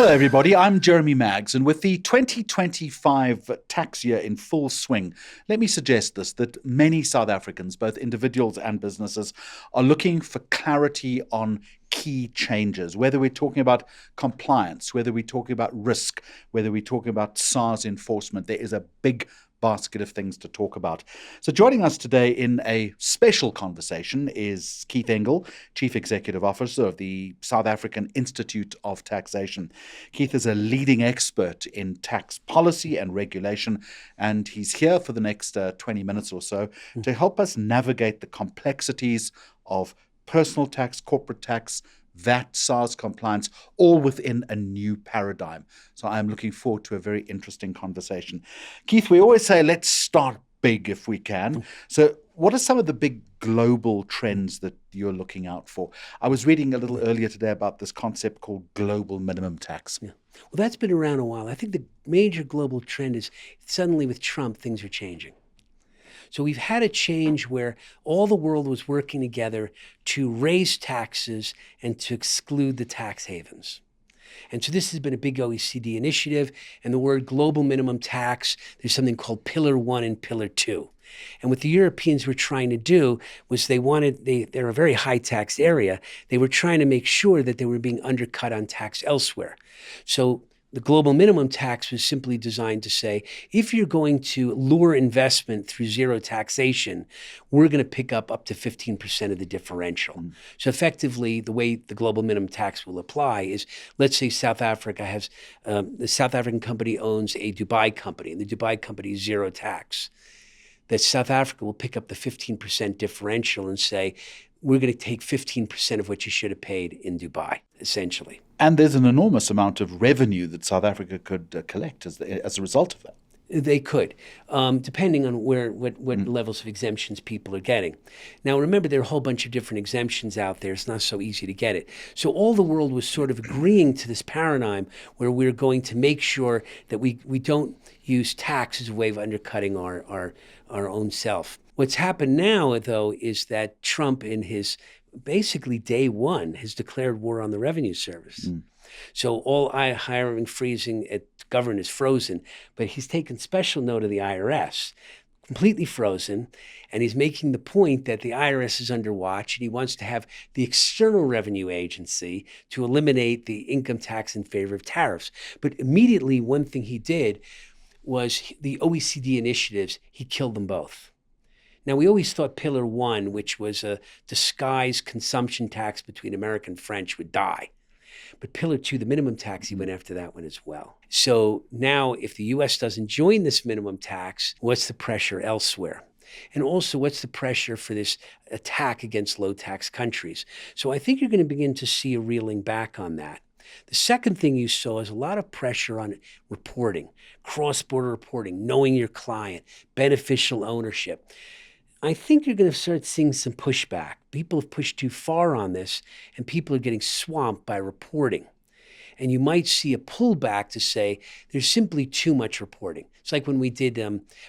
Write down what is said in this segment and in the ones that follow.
Hello, everybody. I'm Jeremy Maggs, and with the 2025 tax year in full swing, let me suggest that many South Africans, both individuals and businesses, are looking for clarity on key changes, whether we're talking about compliance, whether we're talking about risk, whether we're talking about SARS enforcement. There is a big basket of things to talk about. So joining us today in a special conversation is Keith Engel, Chief Executive Officer of the South African Institute of Taxation. Keith is a leading expert in tax policy and regulation, and he's here for the next 20 minutes or so to help us navigate the complexities of personal tax, corporate tax, VAT, SARS compliance, all within a new paradigm. So I'm looking forward to a very interesting conversation. Keith, we always say, let's start big if we can. So what are some of the big global trends that you're looking out for? I was reading a little earlier today about this concept called global minimum tax. Yeah. Well, that's been around a while. I think the major global trend is suddenly with Trump, things are changing. So we've had a change where all the world was working together to raise taxes and to exclude the tax havens. And so this has been a big OECD initiative, and the word global minimum tax, there's something called Pillar 1 and Pillar 2. And what the Europeans were trying to do was they're a very high tax area. They were trying to make sure that they were being undercut on tax elsewhere. So the global minimum tax was simply designed to say, if you're going to lure investment through zero taxation, we're going to pick up to 15% of the differential. So effectively, the way the global minimum tax will apply is, let's say South Africa has, the South African company owns a Dubai company, and the Dubai company is zero tax. That South Africa will pick up the 15% differential and say, we're going to take 15% of what you should have paid in Dubai, essentially. And there's an enormous amount of revenue that South Africa could collect as a result of that. They could, depending on what levels of exemptions people are getting. Now, remember, there are a whole bunch of different exemptions out there. It's not so easy to get it. So all the world was sort of agreeing to this paradigm where we're going to make sure that we don't use tax as a way of undercutting our own self. What's happened now, though, is that Trump, in his basically day one, has declared war on the Revenue Service. So all hiring freezing at government is frozen, but he's taken special note of the IRS, completely frozen, and he's making the point that the IRS is under watch, and he wants to have the External Revenue Agency to eliminate the income tax in favor of tariffs. But immediately, one thing he did was the OECD initiatives, he killed them both. Now, we always thought Pillar 1, which was a disguised consumption tax between American and French, would die. But Pillar 2, the minimum tax, he went after that one as well. So now, if the U.S. doesn't join this minimum tax, what's the pressure elsewhere? And also, what's the pressure for this attack against low-tax countries? So I think you're going to begin to see a reeling back on that. The second thing you saw is a lot of pressure on reporting, cross-border reporting, knowing your client, beneficial ownership. I think you're going to start seeing some pushback. People have pushed too far on this, and people are getting swamped by reporting. And you might see a pullback to say there's simply too much reporting. It's like when we did,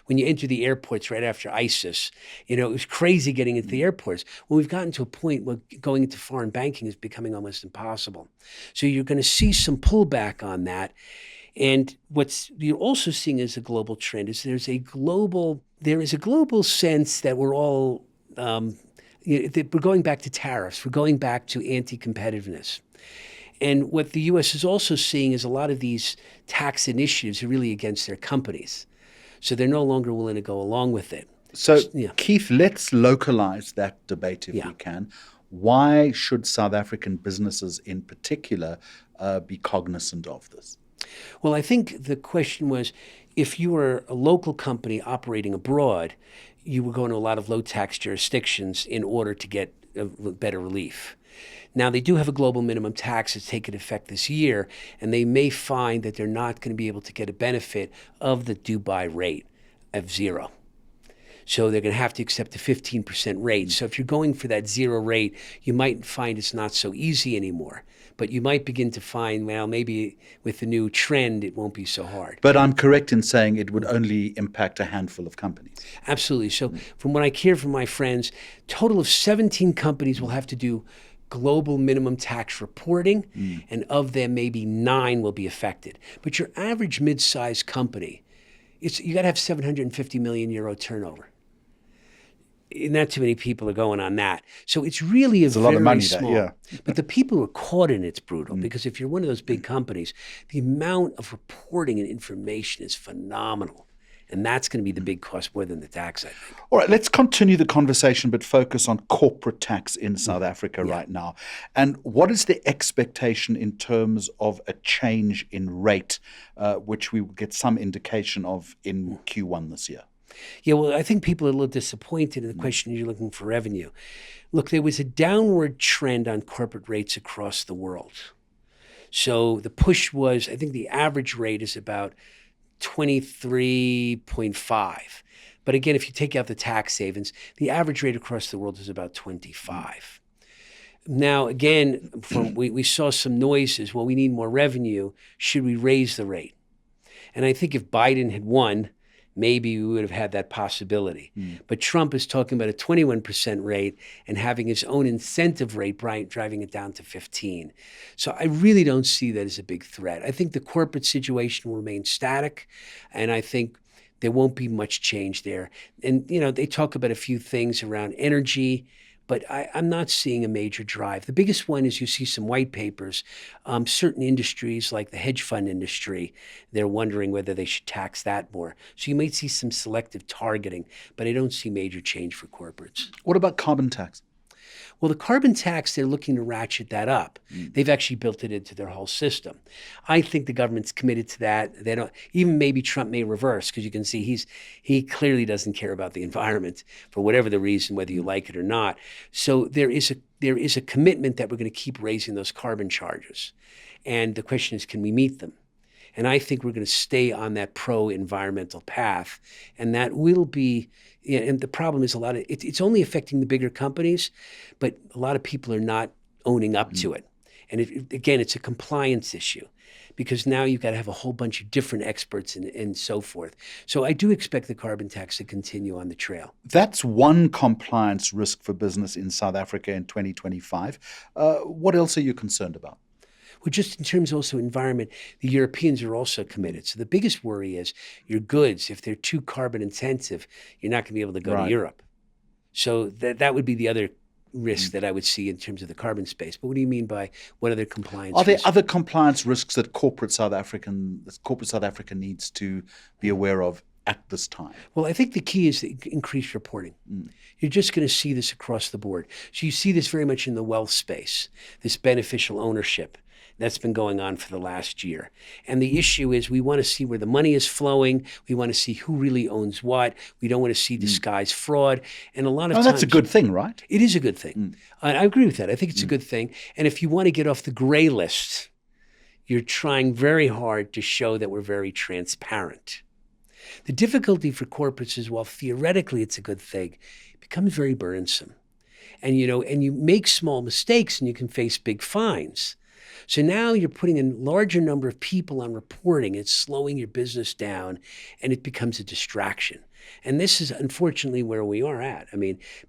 when you enter the airports right after ISIS, it was crazy getting into the airports. Well, we've gotten to a point where going into foreign banking is becoming almost impossible. So you're going to see some pullback on that. And what you're also seeing as a global trend is there is a global sense that we're all, that we're going back to tariffs. We're going back to anti-competitiveness. And what the U.S. is also seeing is a lot of these tax initiatives are really against their companies. So they're no longer willing to go along with it. So, Keith, let's localize that debate if we can. Why should South African businesses in particular be cognizant of this? Well, I think the question was, if you were a local company operating abroad, you were going to a lot of low-tax jurisdictions in order to get better relief. Now, they do have a global minimum tax that's taken effect this year, and they may find that they're not going to be able to get a benefit of the Dubai rate of zero. So they're going to have to accept a 15% rate. So if you're going for that zero rate, you might find it's not so easy anymore. But you might begin to find, well, maybe with the new trend, it won't be so hard. But I'm correct in saying it would only impact a handful of companies. Absolutely. So from what I hear from my friends, total of 17 companies will have to do global minimum tax reporting, and of them, maybe 9 will be affected. But your average mid-sized company, you got to have 750 million euro turnover. Not too many people are going on that. So it's really a lot of money small. yeah. But the people who are caught in it's brutal because if you're one of those big companies, the amount of reporting and information is phenomenal. And that's going to be the big cost more than the tax, I think. All right, let's continue the conversation, but focus on corporate tax in South Africa right now. And what is the expectation in terms of a change in rate, which we will get some indication of in Q1 this year? Yeah, well, I think people are a little disappointed in the question you're looking for revenue. Look, there was a downward trend on corporate rates across the world. So the push was, I think the average rate is about 23.5. But again, if you take out the tax savings, the average rate across the world is about 25. Now, again, we saw some noises. Well, we need more revenue. Should we raise the rate? And I think if Biden had won, maybe we would have had that possibility. But Trump is talking about a 21% rate and having his own incentive rate, driving it down to 15. So I really don't see that as a big threat. I think the corporate situation will remain static, and I think there won't be much change there. And, they talk about a few things around energy, but I'm not seeing a major drive. The biggest one is you see some white papers. Certain industries like the hedge fund industry, they're wondering whether they should tax that more. So you might see some selective targeting, but I don't see major change for corporates. What about carbon tax? Well, the carbon tax, they're looking to ratchet that up. They've actually built it into their whole system. I think the government's committed to that. They don't. Even maybe Trump may reverse, because you can see he clearly doesn't care about the environment for whatever the reason, whether you like it or not. So there is a commitment that we're going to keep raising those carbon charges, and the question is, can we meet them? And I think we're going to stay on that pro-environmental path, and that will be. And the problem is it's only affecting the bigger companies, but a lot of people are not owning up to it. And again, it's a compliance issue, because now you've got to have a whole bunch of different experts and so forth. So I do expect the carbon tax to continue on the trail. That's one compliance risk for business in South Africa in 2025. What else are you concerned about? Well, just in terms also environment, the Europeans are also committed. So the biggest worry is your goods, if they're too carbon intensive, you're not going to be able to go to Europe. So that would be the other risk that I would see in terms of the carbon space. But what do you mean by what other compliance risks? Are there risks? other compliance risks that corporate South Africa needs to be aware of at this time? Well, I think the key is increased reporting. You're just going to see this across the board. So you see this very much in the wealth space, this beneficial ownership. That's been going on for the last year. And the issue is we want to see where the money is flowing. We want to see who really owns what. We don't want to see disguised fraud. And a lot of times... that's a good thing, right? It is a good thing. I agree with that. I think it's a good thing. And if you want to get off the gray list, you're trying very hard to show that we're very transparent. The difficulty for corporates is, while theoretically it's a good thing, it becomes very burdensome. And, and you make small mistakes and you can face big fines. So now you're putting a larger number of people on reporting. It's slowing your business down, and it becomes a distraction. And this is unfortunately where we are at.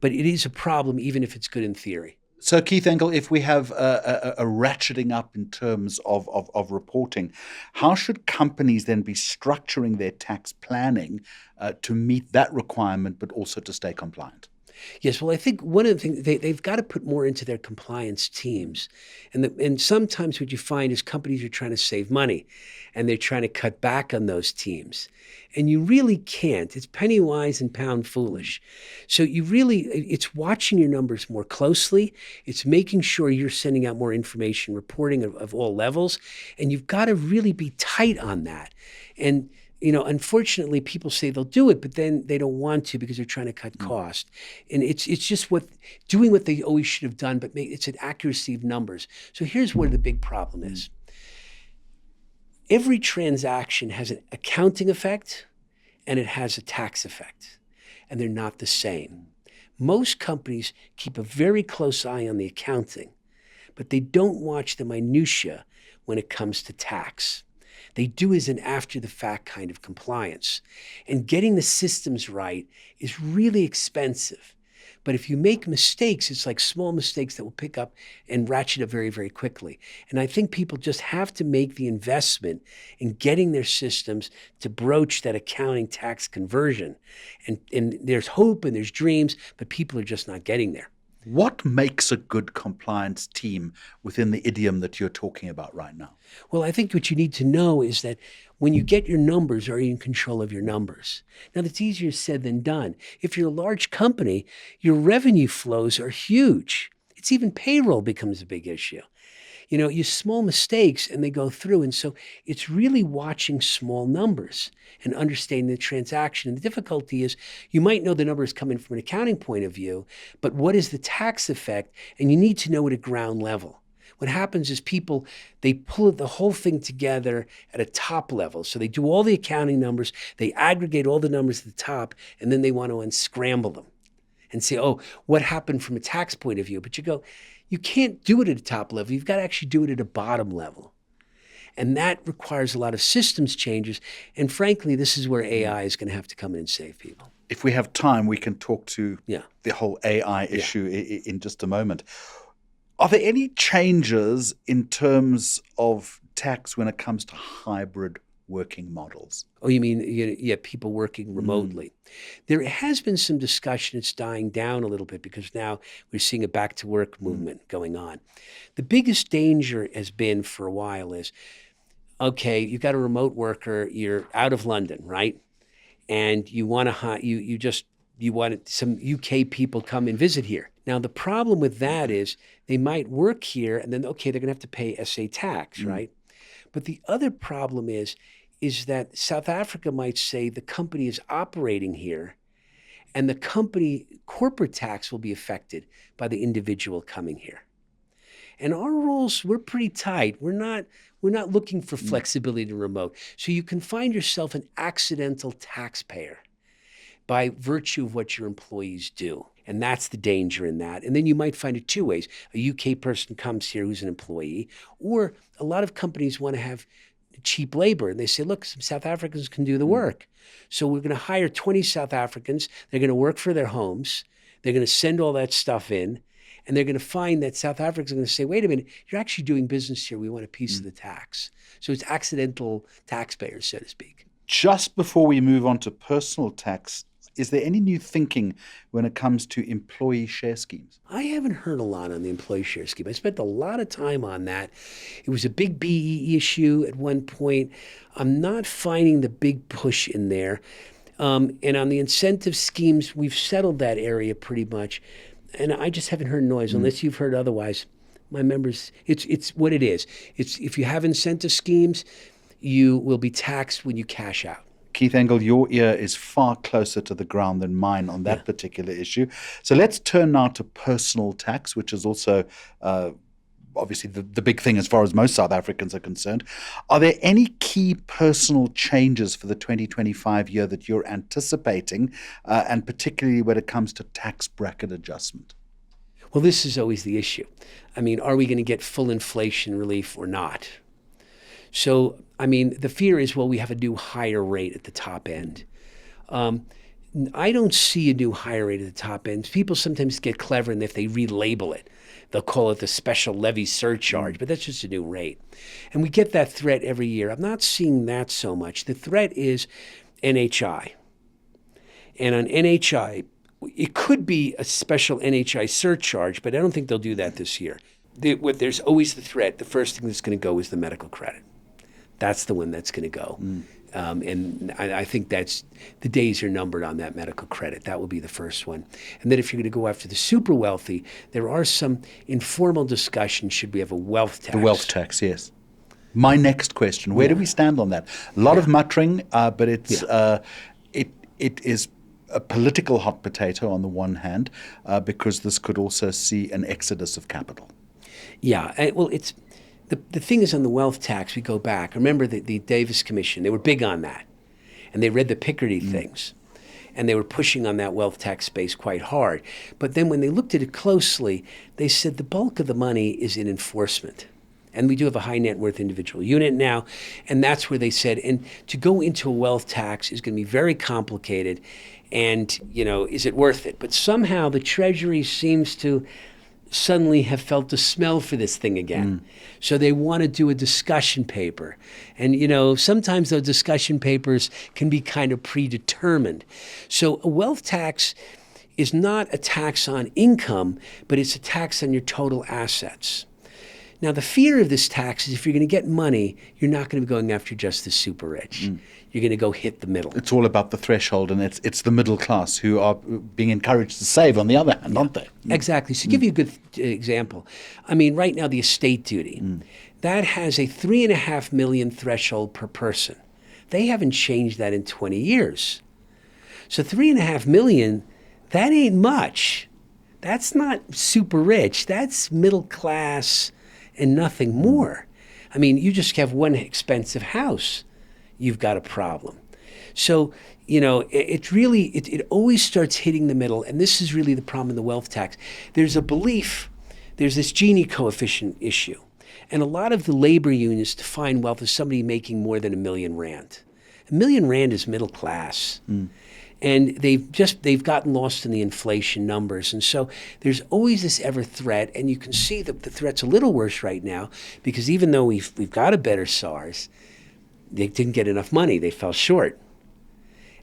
But it is a problem, even if it's good in theory. So, Keith Engel, if we have a ratcheting up in terms of reporting, how should companies then be structuring their tax planning to meet that requirement, but also to stay compliant? Yes, well, I think one of the things, they've got to put more into their compliance teams. And sometimes what you find is companies are trying to save money, and they're trying to cut back on those teams. And you really can't. It's penny wise and pound foolish. So it's watching your numbers more closely. It's making sure you're sending out more information, reporting of all levels. And you've got to really be tight on that. And unfortunately, people say they'll do it, but then they don't want to because they're trying to cut cost. And it's just doing what they always should have done, but it's an accuracy of numbers. So here's where the big problem is. Every transaction has an accounting effect and it has a tax effect, and they're not the same. Most companies keep a very close eye on the accounting, but they don't watch the minutia when it comes to tax. They do as an after-the-fact kind of compliance. And getting the systems right is really expensive. But if you make mistakes, it's like small mistakes that will pick up and ratchet up very, very quickly. And I think people just have to make the investment in getting their systems to broach that accounting tax conversion. And there's hope and there's dreams, but people are just not getting there. What makes a good compliance team within the idiom that you're talking about right now? Well, I think what you need to know is that when you get your numbers, are you in control of your numbers? Now, that's easier said than done. If you're a large company, your revenue flows are huge. It's even payroll becomes a big issue. You know, you small mistakes and they go through. And so it's really watching small numbers and understanding the transaction. And the difficulty is you might know the numbers coming from an accounting point of view, but what is the tax effect? And you need to know at a ground level. What happens is people, they pull the whole thing together at a top level. So they do all the accounting numbers, they aggregate all the numbers at the top, and then they want to unscramble them and say, oh, what happened from a tax point of view? But you go, you can't do it at a top level. You've got to actually do it at a bottom level. And that requires a lot of systems changes. And frankly, this is where AI is going to have to come in and save people. If we have time, we can talk to the whole AI issue in just a moment. Are there any changes in terms of tax when it comes to hybrid working models? Oh, you mean people working remotely? There has been some discussion. It's dying down a little bit because now we're seeing a back to work movement going on. The biggest danger has been for a while is, okay, you've got a remote worker, you're out of London, right? And you want to you want some UK people come and visit here. Now, the problem with that is they might work here and then, okay, they're going to have to pay SA tax, right? But the other problem is that South Africa might say the company is operating here and the company corporate tax will be affected by the individual coming here. And our rules, we're pretty tight. We're not looking for flexibility to remote. So you can find yourself an accidental taxpayer by virtue of what your employees do. And that's the danger in that. And then you might find it two ways. A UK person comes here who's an employee, or a lot of companies want to have cheap labor. And they say, look, some South Africans can do the work. So we're going to hire 20 South Africans. They're going to work for their homes. They're going to send all that stuff in. And they're going to find that South Africans are going to say, wait a minute, you're actually doing business here. We want a piece of the tax. So it's accidental taxpayers, so to speak. Just before we move on to personal tax, is there any new thinking when it comes to employee share schemes? I haven't heard a lot on the employee share scheme. I spent a lot of time on that. It was a big BE issue at one point. I'm not finding the big push in there. And on the incentive schemes, we've settled that area pretty much. And I just haven't heard noise, unless you've heard otherwise. My members, it's what it is. It's if you have incentive schemes, you will be taxed when you cash out. Keith Engel, your ear is far closer to the ground than mine on that particular issue. So let's turn now to personal tax, which is also obviously the big thing as far as most South Africans are concerned. Are there any key personal changes for the 2025 year that you're anticipating, and particularly when it comes to tax bracket adjustment? Well, this is always the issue. I mean, are we going to get full inflation relief or not? So, I mean, the fear is, well, we have a new higher rate at the top end. I don't see a new higher rate at the top end. People sometimes get clever, and if they relabel it, they'll call it the special levy surcharge, but that's just a new rate. And we get that threat every year. I'm not seeing that so much. The threat is NHI. And on NHI, it could be a special NHI surcharge, but I don't think they'll do that this year. There's always the threat. The first thing that's going to go is the medical credit. That's the one that's going to go. And I think that's the days are numbered on that medical credit. That will be the first one. And then if you're going to go after the super wealthy, there are some informal discussions. Should we have a wealth tax? The wealth tax, yes. My next question, where do we stand on that? A lot of muttering, but it's it is a political hot potato on the one hand, because this could also see an exodus of capital. Yeah, well, it's... The thing is, on the wealth tax, we go back. Remember the Davis Commission, they were big on that. And they read the Picardy things. And they were pushing on that wealth tax space quite hard. But then when they looked at it closely, they said the bulk of the money is in enforcement. And we do have a high net worth individual unit now. And that's where they said, and to go into a wealth tax is going to be very complicated. And, is it worth it? But somehow the Treasury seems to suddenly have felt the smell for this thing again. So they want to do a discussion paper. And, sometimes those discussion papers can be kind of predetermined. So a wealth tax is not a tax on income, but it's a tax on your total assets. Now, the fear of this tax is if you're going to get money, you're not going to be going after just the super rich. You're going to go hit the middle. It's all about the threshold, and it's the middle class who are being encouraged to save, on the other hand, aren't they? Exactly. So to give you a good example, right now the estate duty, that has a $3.5 million threshold per person. They haven't changed that in 20 years. So $3.5 million, that ain't much. That's not super rich. That's middle class and nothing more. You just have one expensive house, you've got a problem. So, it always starts hitting the middle, and this is really the problem in the wealth tax. There's a belief, there's this Gini coefficient issue, and a lot of the labor unions define wealth as somebody making more than R1 million. R1 million is middle class. And they've gotten lost in the inflation numbers. And so there's always this ever threat. And you can see that the threat's a little worse right now, because even though we've got a better SARS, they didn't get enough money. They fell short.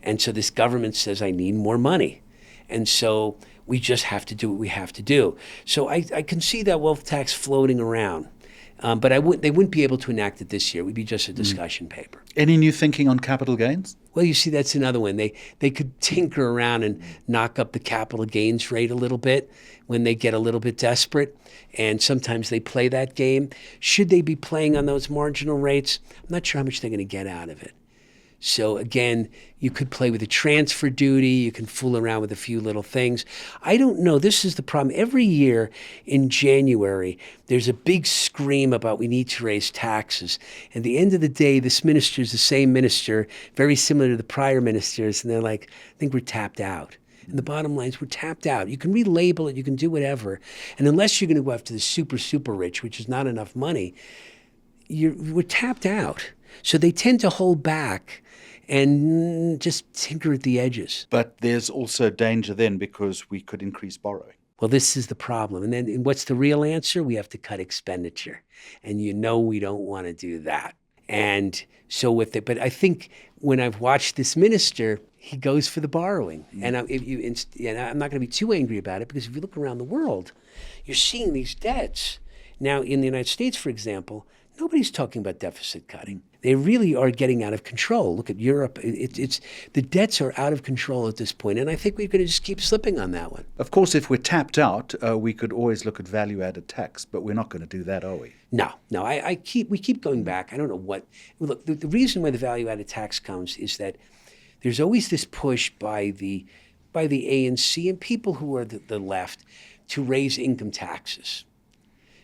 And so this government says, I need more money. And so we just have to do what we have to do. So I can see that wealth tax floating around. But they wouldn't be able to enact it this year. It would be just a discussion paper. Any new thinking on capital gains? Well, you see, that's another one. They could tinker around and knock up the capital gains rate a little bit when they get a little bit desperate. And sometimes they play that game. Should they be playing on those marginal rates? I'm not sure how much they're going to get out of it. So again, you could play with the transfer duty. You can fool around with a few little things. I don't know. This is the problem. Every year in January, there's a big scream about we need to raise taxes. At the end of the day, this minister is the same minister, very similar to the prior ministers. And they're like, I think we're tapped out. And the bottom line is we're tapped out. You can relabel it. You can do whatever. And unless you're going to go after the super, super rich, which is not enough money, we're tapped out. So they tend to hold back and just tinker at the edges. But there's also danger then, because we could increase borrowing. Well, this is the problem. And then what's the real answer? We have to cut expenditure. And we don't want to do that. And so but I think when I've watched this minister, he goes for the borrowing. And I'm not going to be too angry about it, because if you look around the world, you're seeing these debts. Now, in the United States, for example, nobody's talking about deficit cutting. They really are getting out of control. Look at Europe. It's the debts are out of control at this point, and I think we're going to just keep slipping on that one. Of course, if we're tapped out, we could always look at value-added tax, but we're not going to do that, are we? No. We keep going back. I don't know what. Look, the reason why the value-added tax comes is that there's always this push by the ANC and people who are the left to raise income taxes,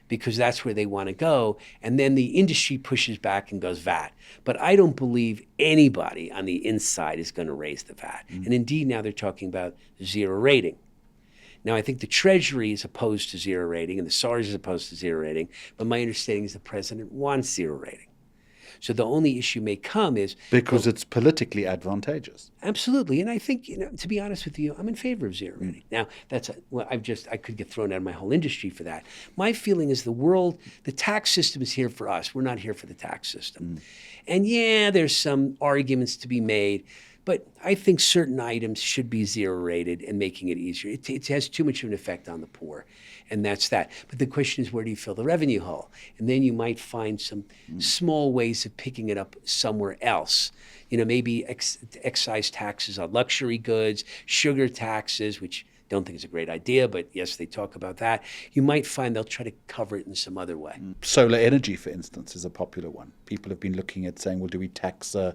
because that's where they want to go. And then the industry pushes back and goes VAT. But I don't believe anybody on the inside is going to raise the VAT. And indeed, now they're talking about zero rating. Now, I think the Treasury is opposed to zero rating and the SARS is opposed to zero rating. But my understanding is the president wants zero rating. So the only issue may come is... Because it's politically advantageous. Absolutely. And I think, to be honest with you, I'm in favor of zero rating. Now, I could get thrown out of my whole industry for that. My feeling is the tax system is here for us. We're not here for the tax system. And yeah, there's some arguments to be made, but I think certain items should be zero rated and making it easier. It has too much of an effect on the poor. And that's that. But the question is, where do you fill the revenue hole? And then you might find some small ways of picking it up somewhere else. Maybe excise taxes on luxury goods, sugar taxes, which don't think is a great idea, but yes, they talk about that. You might find they'll try to cover it in some other way. Solar energy, for instance, is a popular one. People have been looking at saying, well, do we tax the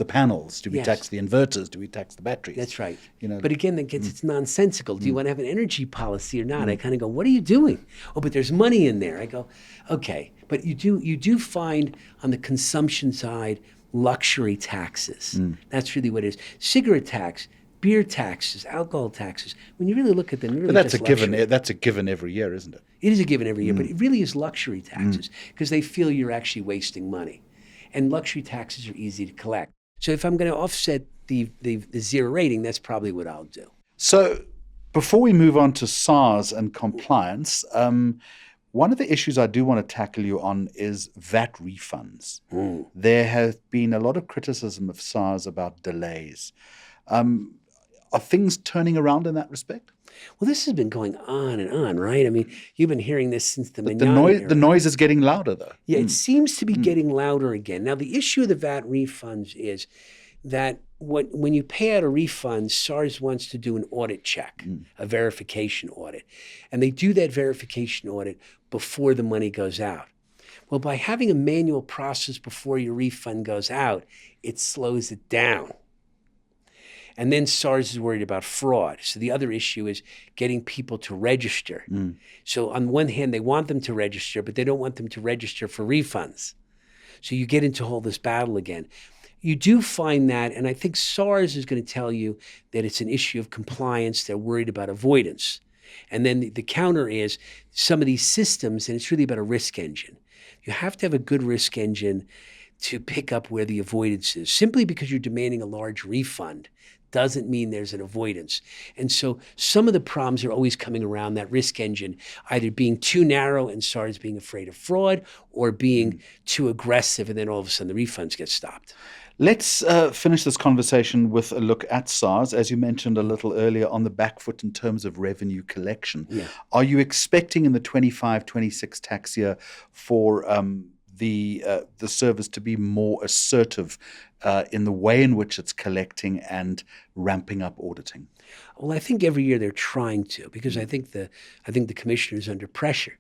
panels? Do we tax the inverters? Do we tax the batteries? That's right. But again, it's nonsensical. Do you want to have an energy policy or not? I kind of go, what are you doing? Oh, but there's money in there. I go, okay. But you do find on the consumption side luxury taxes. That's really what it is. Cigarette tax, beer taxes, alcohol taxes. When you really look at them, they're really But that's a just given. luxury. That's a given every year, isn't it? It is a given every year, but it really is luxury taxes because they feel you're actually wasting money. And luxury taxes are easy to collect. So if I'm going to offset the zero rating, that's probably what I'll do. So before we move on to SARS and compliance, one of the issues I do want to tackle you on is VAT refunds. There have been a lot of criticism of SARS about delays. Are things turning around in that respect? Well, this has been going on and on, right? I mean, you've been hearing this since the The Manana noise, era. the noise is getting louder, though. Yeah, it seems to be getting louder again. Now, the issue of the VAT refunds is that when you pay out a refund, SARS wants to do an audit check, a verification audit. And they do that verification audit before the money goes out. Well, by having a manual process before your refund goes out, it slows it down. And then SARS is worried about fraud. So the other issue is getting people to register. So on one hand, they want them to register, but they don't want them to register for refunds. So you get into all this battle again. You do find that, and I think SARS is going to tell you that it's an issue of compliance. They're worried about avoidance. And then the counter is some of these systems, and it's really about a risk engine. You have to have a good risk engine to pick up where the avoidance is. Simply because you're demanding a large refund doesn't mean there's an avoidance. And so some of the problems are always coming around that risk engine, either being too narrow and SARS being afraid of fraud, or being too aggressive, and then all of a sudden the refunds get stopped. Let's finish this conversation with a look at SARS, as you mentioned a little earlier, on the back foot in terms of revenue collection. Yeah. Are you expecting in the 25-26 tax year for the service to be more assertive in the way in which it's collecting and ramping up auditing? Well, I think every year they're trying to, because I think the commissioner is under pressure.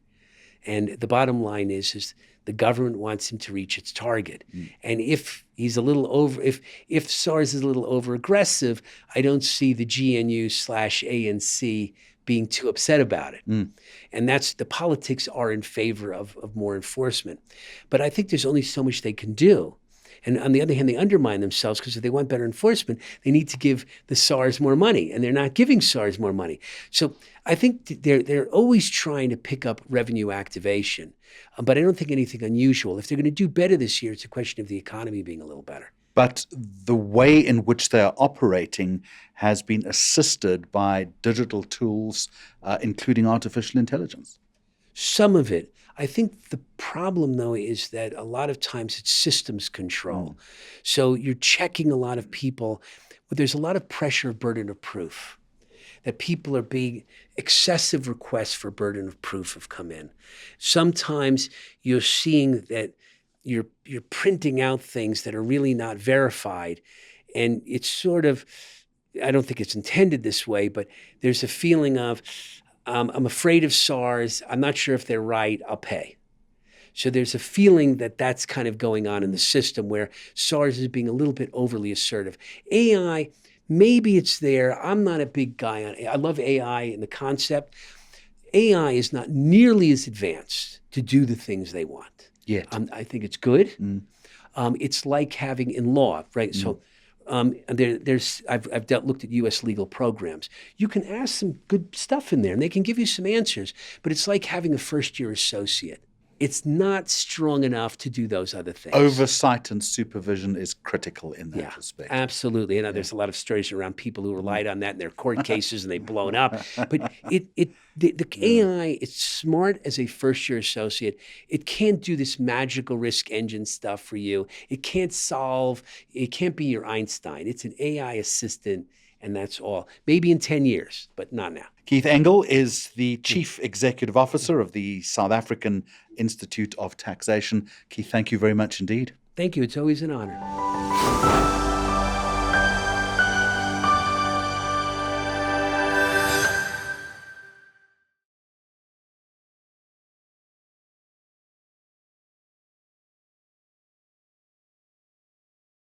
And the bottom line is the government wants him to reach its target. And if he's a little over, if SARS is a little over aggressive, I don't see the GNU/ANC being too upset about it. And that's the politics are in favor of more enforcement. But I think there's only so much they can do. And on the other hand, they undermine themselves because if they want better enforcement, they need to give the SARS more money, and they're not giving SARS more money. So I think they're always trying to pick up revenue activation, but I don't think anything unusual. If they're going to do better this year, it's a question of the economy being a little better. But the way in which they are operating has been assisted by digital tools, including artificial intelligence. Some of it. I think the problem, though, is that a lot of times it's systems control. So you're checking a lot of people, but there's a lot of pressure of burden of proof, that people are being excessive requests for burden of proof have come in. Sometimes you're seeing that you're printing out things that are really not verified, and it's sort of, I don't think it's intended this way, but there's a feeling of, I'm afraid of SARS. I'm not sure if they're right. I'll pay. So there's a feeling that that's kind of going on in the system where SARS is being a little bit overly assertive. AI, maybe it's there. I'm not a big guy on AI. I love AI and the concept. AI is not nearly as advanced to do the things they want. Yet. I think it's good. It's like having in law, right? So I've looked at U.S. legal programs. You can ask some good stuff in there, and they can give you some answers. But it's like having a first-year associate. It's not strong enough to do those other things. Oversight and supervision is critical in that respect. Absolutely. And there's a lot of stories around people who relied on that in their court cases and they've blown up. But the AI, it's smart as a first-year associate. It can't do this magical risk engine stuff for you. It can't be your Einstein. It's an AI assistant, and that's all. Maybe in 10 years, but not now. Keith Engel is the Chief Executive Officer of the South African Institute of Taxation. Keith, thank you very much indeed. Thank you. It's always an honor.